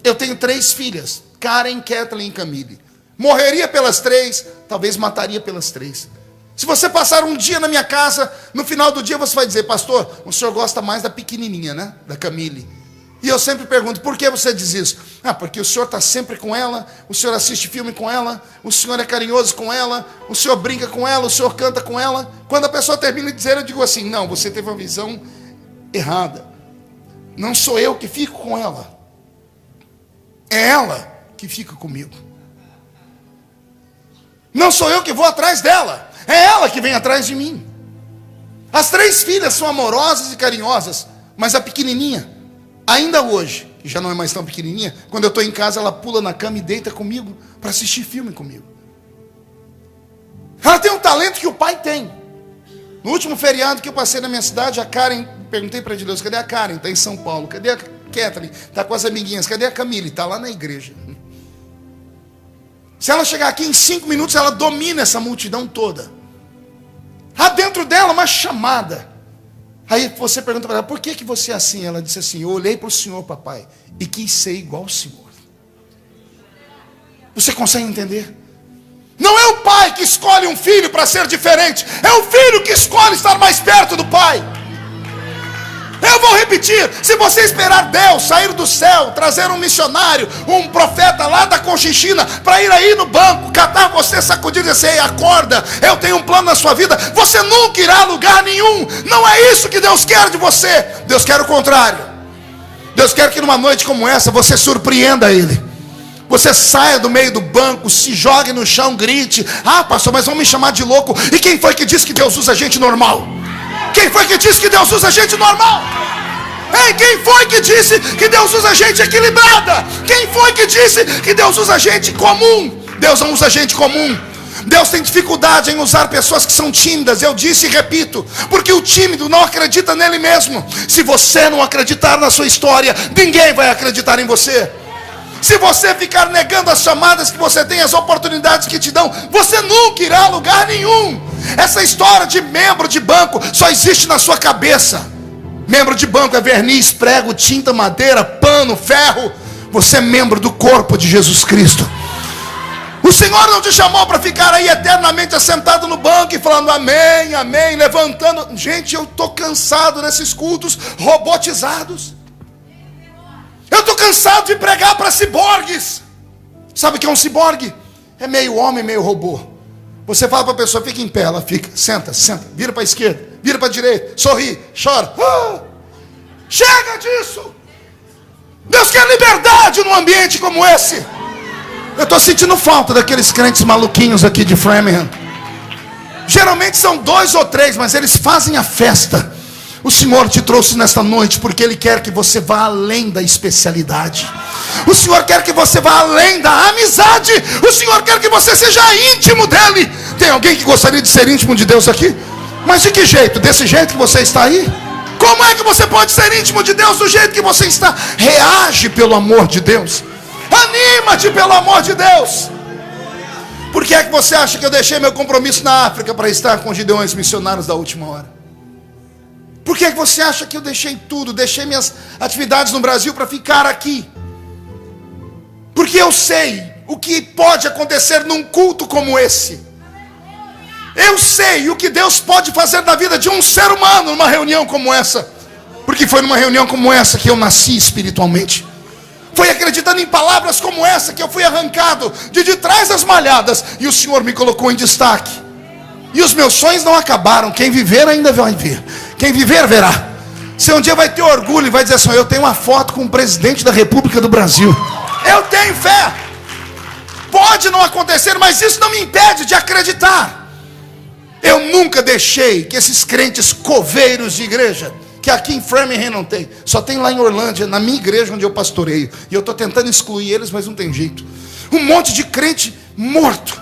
Eu tenho 3 filhas, Karen, Kathleen e Camille. Morreria pelas 3, talvez mataria pelas 3. Se você passar um dia na minha casa, no final do dia você vai dizer: pastor, o senhor gosta mais da pequenininha, né? Da Camille. E eu sempre pergunto: por que você diz isso? Ah, porque o senhor está sempre com ela, o senhor assiste filme com ela, o senhor é carinhoso com ela, o senhor brinca com ela, o senhor canta com ela. Quando a pessoa termina de dizer, eu digo assim: não, você teve uma visão errada. Não sou eu que fico com ela, é ela que fica comigo. Não sou eu que vou atrás dela, é ela que vem atrás de mim. As 3 filhas são amorosas e carinhosas, mas a pequenininha, ainda hoje, que já não é mais tão pequenininha, quando eu estou em casa, ela pula na cama e deita comigo para assistir filme comigo. Ela tem um talento que o pai tem. No último feriado que eu passei na minha cidade, a Karen, perguntei para Deus: cadê a Karen? Está em São Paulo. Cadê a Kathleen? Está com as amiguinhas. Cadê a Camille? Está lá na igreja. Se ela chegar aqui em 5 minutos, ela domina essa multidão toda. Há dentro dela uma chamada. Aí você pergunta para ela: por que você é assim? Ela disse assim: eu olhei para o Senhor, papai, e quis ser igual ao Senhor. Você consegue entender? Não é o pai que escolhe um filho para ser diferente, é o filho que escolhe estar mais perto do pai. Eu vou repetir: se você esperar Deus sair do céu, trazer um missionário, um profeta lá da Conchinchina, para ir aí no banco, catar você, sacudir e dizer: ei, acorda, eu tenho um plano na sua vida, você nunca irá a lugar nenhum. Não é isso que Deus quer de você. Deus quer o contrário. Deus quer que numa noite como essa você surpreenda Ele. Você saia do meio do banco, se jogue no chão, grite: ah, pastor, mas vão me chamar de louco. E quem foi que disse que Deus usa gente normal? Quem foi que disse que Deus usa gente normal? Ei, quem foi que disse que Deus usa gente equilibrada? Quem foi que disse que Deus usa gente comum? Deus não usa gente comum. Deus tem dificuldade em usar pessoas que são tímidas. Eu disse e repito, porque o tímido não acredita nele mesmo. Se você não acreditar na sua história, ninguém vai acreditar em você. Se você ficar negando as chamadas que você tem, as oportunidades que te dão, você nunca irá a lugar nenhum. Essa história de membro de banco só existe na sua cabeça. Membro de banco é verniz, prego, tinta, madeira, pano, ferro. Você é membro do corpo de Jesus Cristo. O Senhor não te chamou para ficar aí eternamente assentado no banco e falando amém, amém, levantando. Gente, eu estou cansado nesses cultos robotizados. Eu estou cansado de pregar para ciborgues. Sabe o que é um ciborgue? É meio homem, meio robô. Você fala para a pessoa: fica em pé, ela fica, senta, vira para a esquerda, vira para a direita, sorri, chora. Chega disso. Deus quer liberdade num ambiente como esse. Eu estou sentindo falta daqueles crentes maluquinhos aqui de Framingham. Geralmente são 2 ou 3, mas eles fazem a festa. O Senhor te trouxe nesta noite porque Ele quer que você vá além da especialidade. O Senhor quer que você vá além da amizade. O Senhor quer que você seja íntimo dEle. Tem alguém que gostaria de ser íntimo de Deus aqui? Mas de que jeito? Desse jeito que você está aí? Como é que você pode ser íntimo de Deus do jeito que você está? Reage pelo amor de Deus. Anima-te pelo amor de Deus. Por que é que você acha que eu deixei meu compromisso na África para estar com os gideões missionários da última hora? Por que você acha que eu deixei tudo, deixei minhas atividades no Brasil para ficar aqui? Porque eu sei o que pode acontecer num culto como esse. Eu sei o que Deus pode fazer na vida de um ser humano numa reunião como essa. Porque foi numa reunião como essa que eu nasci espiritualmente. Foi acreditando em palavras como essa que eu fui arrancado de trás das malhadas e o Senhor me colocou em destaque. E os meus sonhos não acabaram. Quem viver ainda vai ver. Quem viver verá. Você um dia vai ter orgulho e vai dizer assim: eu tenho uma foto com o presidente da República do Brasil. Eu tenho fé. Pode não acontecer, mas isso não me impede de acreditar. Eu nunca deixei que esses crentes coveiros de igreja, que aqui em Framingham não tem, só tem lá em Orlândia, na minha igreja onde eu pastoreio, e eu estou tentando excluir eles, mas não tem jeito. Um monte de crente morto,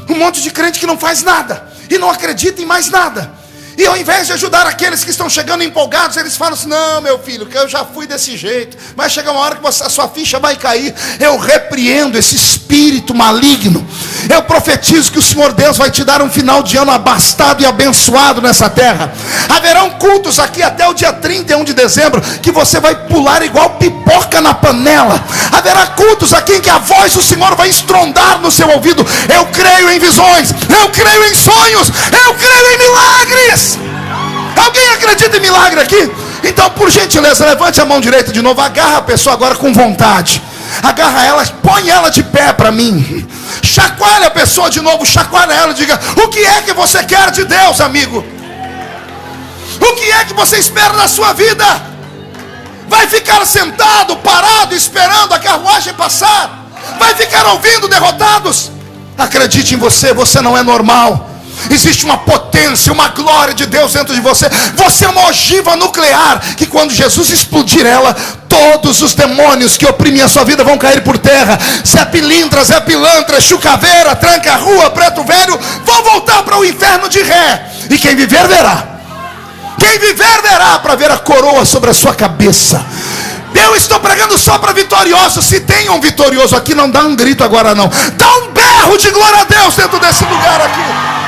um monte de crente que não faz nada e não acredita em mais nada. E ao invés de ajudar aqueles que estão chegando empolgados, eles falam assim: não, meu filho, que eu já fui desse jeito, vai chegar uma hora que a sua ficha vai cair. Eu repreendo esse espírito maligno. Eu profetizo que o Senhor Deus vai te dar um final de ano abastado e abençoado nessa terra. Haverão cultos aqui até o dia 31 de dezembro que você vai pular igual pipoca na panela. Haverá cultos aqui em que a voz do Senhor vai estrondar no seu ouvido. Eu creio em visões, eu creio em sonhos, eu creio em milagres. Alguém acredita em milagre aqui? Então, por gentileza, levante a mão direita de novo. Agarra a pessoa agora com vontade. Agarra ela, põe ela de pé para mim. Chacoalha a pessoa de novo, chacoalha ela e diga: o que é que você quer de Deus, amigo? O que é que você espera na sua vida? Vai ficar sentado, parado, esperando a carruagem passar? Vai ficar ouvindo derrotados? Acredite em você, você não é normal. Existe uma potência, uma glória de Deus dentro de você. Você é uma ogiva nuclear que quando Jesus explodir ela, todos os demônios que oprimem a sua vida vão cair por terra. Zé Pilintra, Zé Pilantra, Chucaveira, Tranca-Rua, Preto Velho vão voltar para o inferno de ré. E quem viver verá. Quem viver verá para ver a coroa sobre a sua cabeça. Eu estou pregando só para vitoriosos. Se tem um vitorioso aqui, não dá um grito agora não. Dá um berro de glória a Deus dentro desse lugar aqui.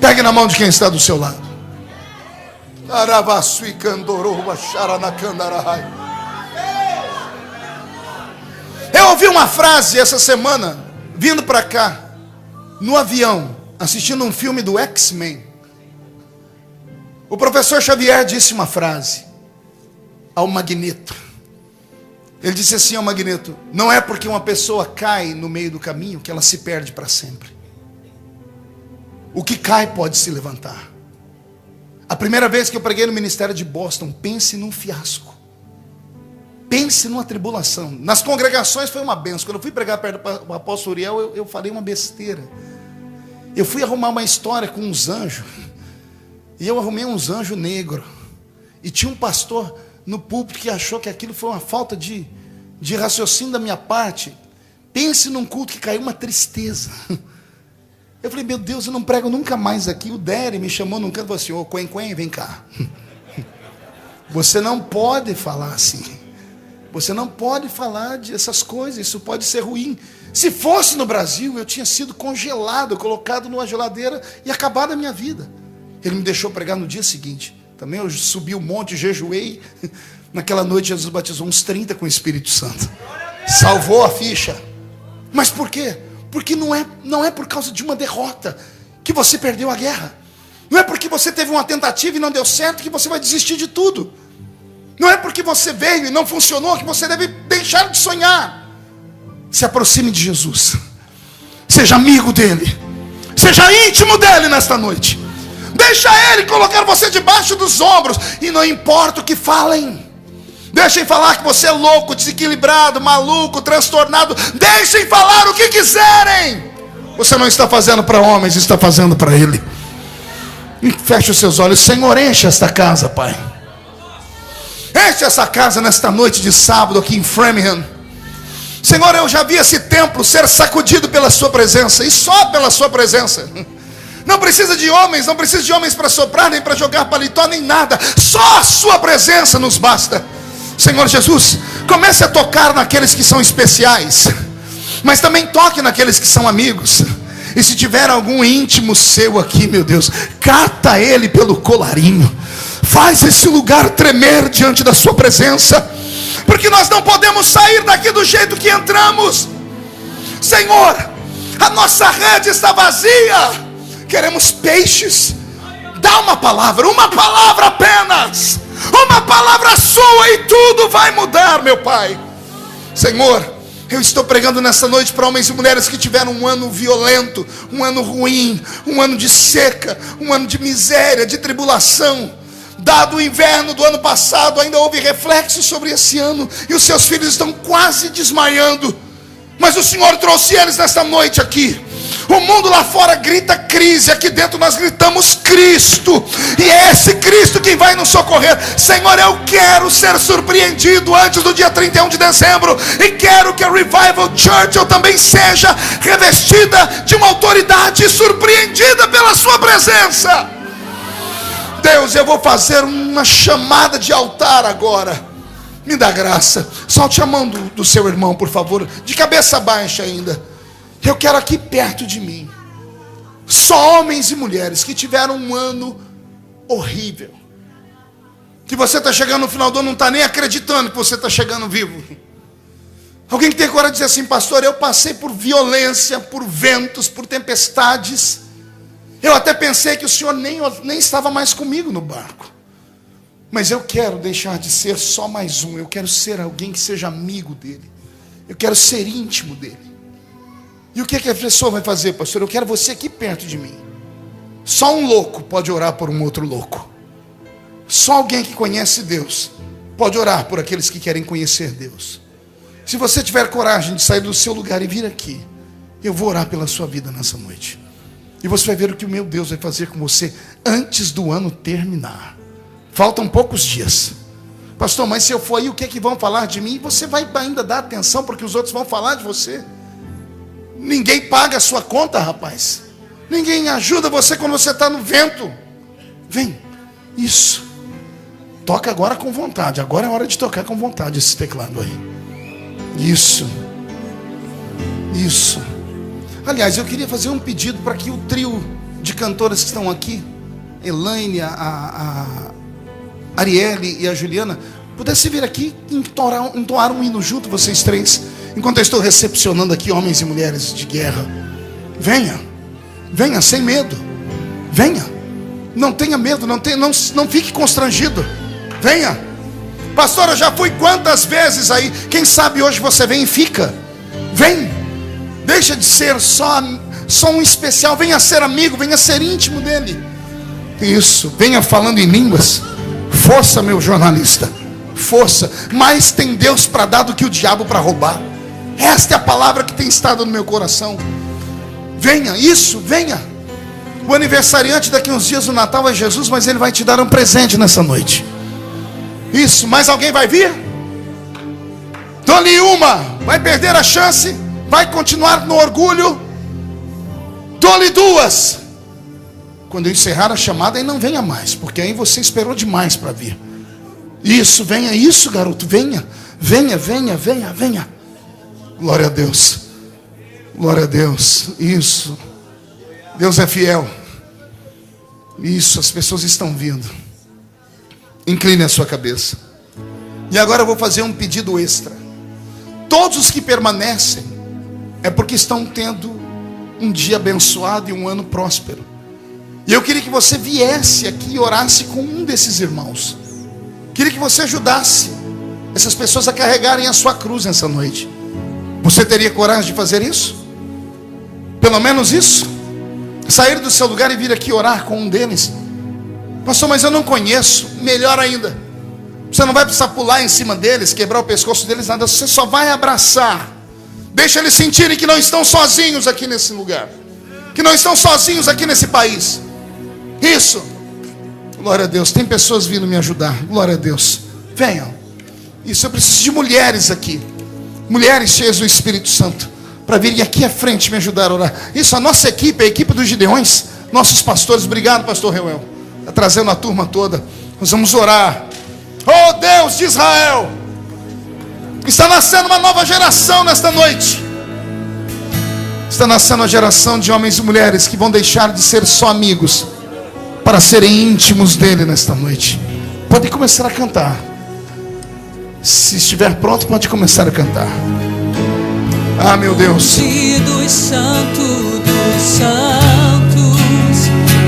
Pegue na mão de quem está do seu lado. Eu ouvi uma frase essa semana vindo para cá, no avião, assistindo um filme do X-Men, o professor Xavier disse uma frase ao Magneto. Ele disse assim ao Magneto: não é porque uma pessoa cai no meio do caminho que ela se perde para sempre. O que cai pode se levantar. A primeira vez que eu preguei no ministério de Boston, pense num fiasco, pense numa tribulação. Nas congregações foi uma benção. Quando eu fui pregar perto do apóstolo Uriel, eu falei uma besteira. Eu fui arrumar uma história com uns anjos, e eu arrumei uns anjos negros, e tinha um pastor no púlpito que achou que aquilo foi uma falta de raciocínio da minha parte. Pense num culto que caiu uma tristeza. Eu falei: meu Deus, eu não prego nunca mais aqui. O Dery me chamou num canto e falou assim: ô Quen, vem cá. Você não pode falar assim. Você não pode falar dessas coisas, isso pode ser ruim. Se fosse no Brasil, eu tinha sido congelado, colocado numa geladeira e acabado a minha vida. Ele me deixou pregar no dia seguinte. Também eu subi o monte, jejuei. Naquela noite Jesus batizou uns 30 com o Espírito Santo. Salvou a ficha. Mas por quê? Porque não é por causa de uma derrota que você perdeu a guerra. Não é porque você teve uma tentativa e não deu certo que você vai desistir de tudo. Não é porque você veio e não funcionou que você deve deixar de sonhar. Se aproxime de Jesus. Seja amigo dele. Seja íntimo dele nesta noite. Deixa ele colocar você debaixo dos ombros. E não importa o que falem. Deixem falar que você é louco, desequilibrado, maluco, transtornado. Deixem falar o que quiserem. Você não está fazendo para homens, está fazendo para ele. E feche os seus olhos. Senhor, enche esta casa, Pai. Enche essa casa nesta noite de sábado aqui em Framingham. Senhor, eu já vi esse templo ser sacudido pela sua presença. E só pela sua presença. Não precisa de homens, não precisa de homens para soprar, nem para jogar paletó, nem nada. Só a sua presença nos basta. Senhor Jesus, comece a tocar naqueles que são especiais, mas também toque naqueles que são amigos. E se tiver algum íntimo seu aqui, meu Deus, cata ele pelo colarinho. Faz esse lugar tremer diante da sua presença, porque nós não podemos sair daqui do jeito que entramos. Senhor, a nossa rede está vazia. Queremos peixes. Dá uma palavra apenas. Uma palavra sua e tudo vai mudar, meu Pai. Senhor, eu estou pregando nessa noite para homens e mulheres que tiveram um ano violento, um ano ruim, um ano de seca, um ano de miséria, de tribulação. Dado o inverno do ano passado, ainda houve reflexos sobre esse ano, e os seus filhos estão quase desmaiando. Mas o Senhor trouxe eles nesta noite aqui. O mundo lá fora grita crise, aqui dentro nós gritamos Cristo, e é esse Cristo quem vai nos socorrer. Senhor, eu quero ser surpreendido antes do dia 31 de dezembro, e quero que a Revival Church eu também seja revestida de uma autoridade, surpreendida pela sua presença. Deus, eu vou fazer uma chamada de altar agora. Me dá graça. Solte a mão do seu irmão, por favor, de cabeça baixa ainda. Eu quero aqui perto de mim só homens e mulheres que tiveram um ano horrível, que você está chegando no final do ano, não está nem acreditando que você está chegando vivo. Alguém que tem coragem de dizer assim: pastor, eu passei por violência, por ventos, por tempestades. Eu até pensei que o Senhor nem estava mais comigo no barco. Mas eu quero deixar de ser só mais um. Eu quero ser alguém que seja amigo dele. Eu quero ser íntimo dele. E o que a pessoa vai fazer, pastor? Eu quero você aqui perto de mim. Só um louco pode orar por um outro louco. Só alguém que conhece Deus pode orar por aqueles que querem conhecer Deus. Se você tiver coragem de sair do seu lugar e vir aqui, eu vou orar pela sua vida nessa noite. E você vai ver o que o meu Deus vai fazer com você antes do ano terminar. Faltam poucos dias. Pastor, mas se eu for aí, o que é que vão falar de mim? Você vai ainda dar atenção porque os outros vão falar de você. Ninguém paga a sua conta, rapaz. Ninguém ajuda você quando você está no vento. Vem, isso. Toca agora com vontade. Agora é hora de tocar com vontade esse teclado aí. Isso. Isso. Aliás, eu queria fazer um pedido para que o trio de cantoras que estão aqui, Elaine, a Arielle e a Juliana, pudesse vir aqui e entoar um hino junto, vocês três. Enquanto eu estou recepcionando aqui homens e mulheres de guerra, venha, venha sem medo, venha, não tenha medo, não fique constrangido, venha. Pastor, eu já fui quantas vezes aí? Quem sabe hoje você vem e fica. Vem, deixa de ser só um especial, venha ser amigo, venha ser íntimo dele. Isso, venha falando em línguas. Força, meu jornalista, força. Mais tem Deus para dar do que o diabo para roubar. Esta é a palavra que tem estado no meu coração. Venha, isso, venha. O aniversariante daqui uns dias do Natal é Jesus, mas ele vai te dar um presente nessa noite. Isso, mais alguém vai vir? Dou-lhe uma, vai perder a chance, vai continuar no orgulho. Dou-lhe duas. Quando eu encerrar a chamada, aí não venha mais, porque aí você esperou demais para vir. Isso, venha, isso, garoto, venha, venha, venha, venha, venha. Glória a Deus, glória a Deus. Isso, Deus é fiel. Isso, as pessoas estão vindo. Incline a sua cabeça. E agora eu vou fazer um pedido extra. Todos os que permanecem é porque estão tendo um dia abençoado e um ano próspero. E eu queria que você viesse aqui e orasse com um desses irmãos. Queria que você ajudasse essas pessoas a carregarem a sua cruz nessa noite. Você teria coragem de fazer isso? Pelo menos isso? Sair do seu lugar e vir aqui orar com um deles. Pastor, mas eu não conheço. Melhor ainda, você não vai precisar pular em cima deles, quebrar o pescoço deles, nada. Você só vai abraçar. Deixa eles sentirem que não estão sozinhos aqui nesse lugar, que não estão sozinhos aqui nesse país. Isso. Glória a Deus. Tem pessoas vindo me ajudar. Glória a Deus. Venham. Isso, eu preciso de mulheres aqui, mulheres cheias do Espírito Santo, para virem aqui à frente me ajudar a orar. Isso, a nossa equipe, a equipe dos Gideões, nossos pastores. Obrigado, pastor Reuel, está trazendo a turma toda. Nós vamos orar. Oh Deus de Israel, está nascendo uma nova geração nesta noite. Está nascendo uma geração de homens e mulheres que vão deixar de ser só amigos para serem íntimos dele nesta noite. Pode começar a cantar. Se estiver pronto, pode começar a cantar. Ah, meu Deus. Dos santos,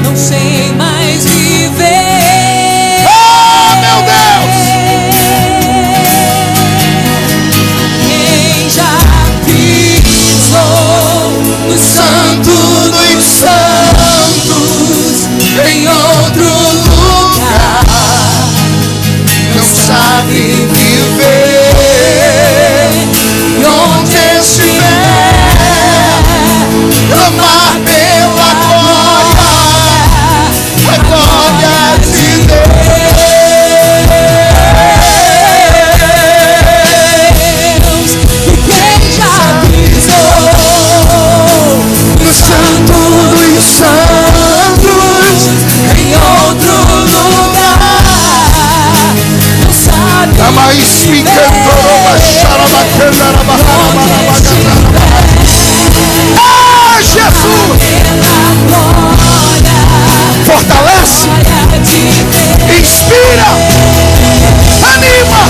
não sei mais viver. Oh, meu Deus. Quem já pisou no santo dos santos em outro lugar Não sabe viver. E onde estiver, clamar pela glória, a glória de Deus. E quem já pisou no santo dos santos em outro lugar não sabe viver. Ah, Jesus! Fortalece, inspira, anima.